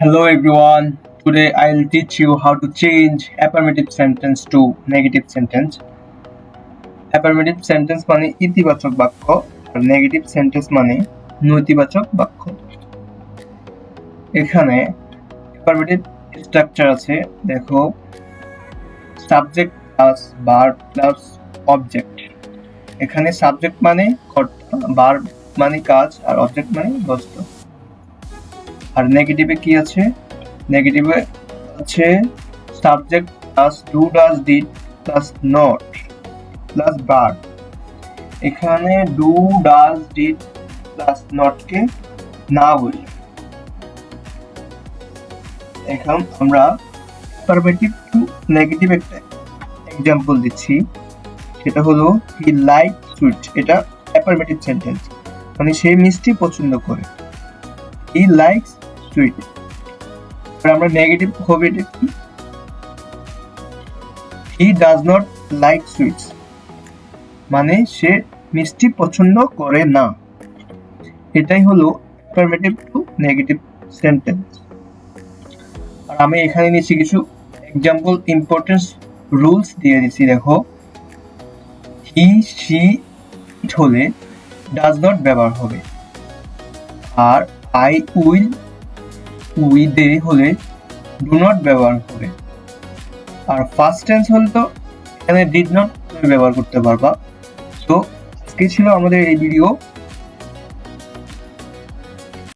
Hello everyone. Today I'll teach you how to change affirmative sentence to negative sentence. Affirmative sentence মানে ইতিবাচক বাক্য আর negative sentence মানে নেতিবাচক বাক্য। এখানে affirmative স্ট্রাকচার আছে, দেখো subject plus verb plus object. এখানে সাবজেক্ট মানে কর্তা, ভার্ব মানে কাজ আর অবজেক্ট মানে বস্তু। আর নেগেটিভে কি আছে? নেগেটিভে আছে subject plus do does did plus not plus verb. এখানে ডু ডাজ ডিড প্লাস নটকে না বলি। এখন আমরা অ্যাফার্মেটিভ টু নেগেটিভ একটা এক্সাম্পল দিচ্ছি, সেটা হলো হি লাইক সুইট। এটা অ্যাফার্মেটিভ সেন্টেন্স, মানে সে মিষ্টি পছন্দ করে। He likes sweet. আমরা নেগেটিভ হবে এটা কি? He does not like sweets, মানে সে মিষ্টি পছন্দ করে না। এটাই হলো অ্যাফার্মেটিভ টু নেগেটিভ সেন্টেন্স। আর আমি এখানে নিচ্ছি কিছু এক্সাম্পল ইম্পর্টেন্স রুলস দিয়ে দিচ্ছি। দেখো হি সি ইট হলে ডাজ নট ব্যবহার হবে, আর আই উইল উই দে হলে ডু নট ব্যবহার হবে। আর ফার্স্ট টেন্স হলে তো এখানে ডিড নট তুমি ব্যবহার করতে পারবা। তো আজকে ছিল আমাদের এই ভিডিও।